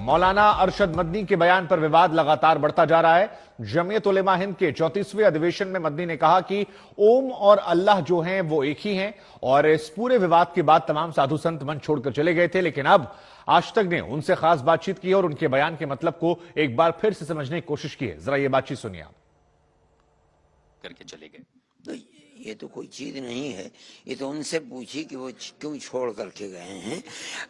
मौलाना अरशद मदनी के बयान पर विवाद लगातार बढ़ता जा रहा है। जमीयत उलेमा हिंद के 34वें अधिवेशन में मदनी ने कहा कि ओम और अल्लाह जो हैं वो एक ही हैं, और इस पूरे विवाद के बाद तमाम साधु संत मंच छोड़कर चले गए थे, लेकिन अब आज तक ने उनसे खास बातचीत की और उनके बयान के मतलब को एक बार फिर से समझने की कोशिश की है। जरा ये बातचीत सुनिए आप। करके चले गए तो ये तो कोई चीज नहीं है, ये तो उनसे पूछी कि वो क्यों छोड़ करके गए हैं।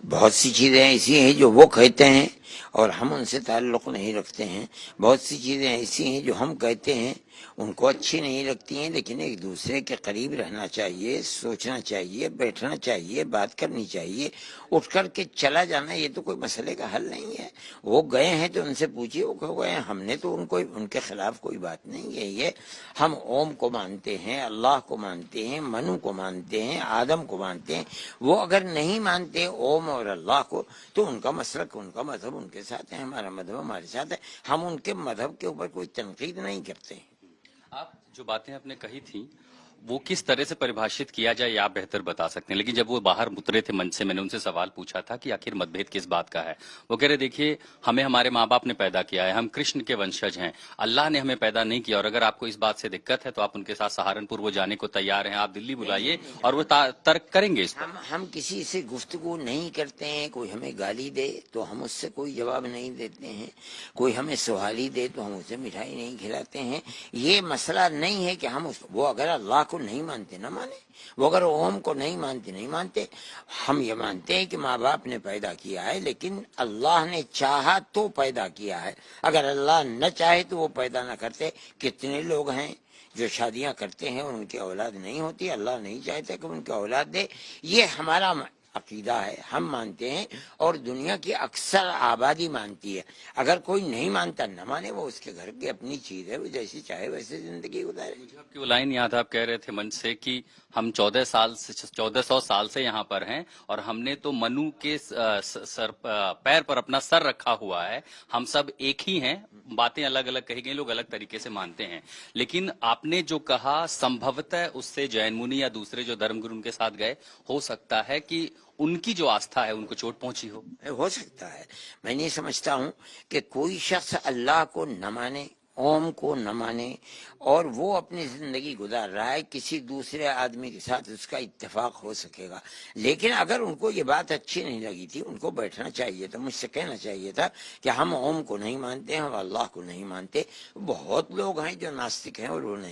बहुत सी चीजें ऐसी हैं जो वो कहते हैं और हम उनसे ताल्लुक नहीं रखते हैं। बहुत सी चीजें ऐसी हैं जो हम कहते हैं उनको अच्छी नहीं लगती हैं, लेकिन एक दूसरे के करीब रहना चाहिए, सोचना चाहिए, बैठना चाहिए, बात करनी चाहिए। उठ करके चला जाना ये तो कोई मसले का हल नहीं है। वो गए हैं तो उनसे पूछिए वो क्यों गए हैं। हमने तो उनको उनके खिलाफ कोई बात नहीं है। ये हम ओम को मानते हैं, अल्लाह को मानते हैं, मनु को मानते हैं, आदम को मानते हैं। वो अगर नहीं मानते ओम और अल्लाह को तो उनका मसलक, उनका मजहब उनके साथ है, हमारा मजहब हमारे साथ है। हम उनके मजहब के ऊपर कोई तनकीद नहीं करते। आप जो बातें आपने कही थी वो किस तरह से परिभाषित किया जाए ये आप बेहतर बता सकते हैं, लेकिन जब वो बाहर उतरे थे मंच से मैंने उनसे सवाल पूछा था कि आखिर मतभेद किस बात का है। वो कह रहे देखिए हमें हमारे माँ बाप ने पैदा किया है, हम कृष्ण के वंशज हैं, अल्लाह ने हमें पैदा नहीं किया, और अगर आपको इस बात से दिक्कत है तो आप उनके साथ सहारनपुर वो जाने को तैयार हैं, आप दिल्ली बुलाइए और वो तर्क करेंगे इस पर। हम किसी से गुफ्तगू नहीं करते हैं। कोई हमें गाली दे तो हम उससे कोई जवाब नहीं देते हैं, कोई हमें सवाली दे तो हम उसे मिठाई नहीं खिलाते हैं। ये मसला नहीं है कि हम वो अगर अल्लाह को नहीं मानते ना माने, वो अगर ओम को नहीं मानते। हम ये मानते हैं कि माँ बाप ने पैदा किया है, लेकिन अल्लाह ने चाहा तो पैदा किया है। अगर अल्लाह न चाहे तो वो पैदा न करते। कितने लोग हैं जो शादियां करते हैं और उनकी औलाद नहीं होती, अल्लाह नहीं चाहता कि उनकी औलाद दे। ये हमारा अकीदा है, हम मानते हैं और दुनिया की अक्सर आबादी मानती है। अगर कोई नहीं मानता न माने, वो उसके घर की अपनी चीज है, वो जैसी चाहे वैसे जिंदगी गुजारे। मुझे आपकी वो लाइन याद है, आप कह रहे थे मंच से कि हम 1400 साल से यहाँ पर हैं और हमने तो मनु के पैर पर अपना सर रखा हुआ है, हम सब एक ही हैं। बातें अलग अलग कही गई, लोग अलग तरीके से मानते हैं, लेकिन आपने जो कहा संभवतः उससे जैन मुनि या दूसरे जो धर्मगुरु उनके साथ गए, हो सकता है कि उनकी जो आस्था है उनको चोट पहुंची हो सकता है। मैं नहीं समझता हूँ कि कोई शख्स अल्लाह को न माने, ओम को न माने, और वो अपनी जिंदगी गुजार रहा है, किसी दूसरे आदमी के साथ उसका इत्तेफाक हो सकेगा। लेकिन अगर उनको ये बात अच्छी नहीं लगी थी, उनको बैठना चाहिए था, मुझसे कहना चाहिए था कि हम ओम को नहीं मानते, हम अल्लाह को नहीं मानते। बहुत लोग हैं जो नास्तिक हैं और वो नहीं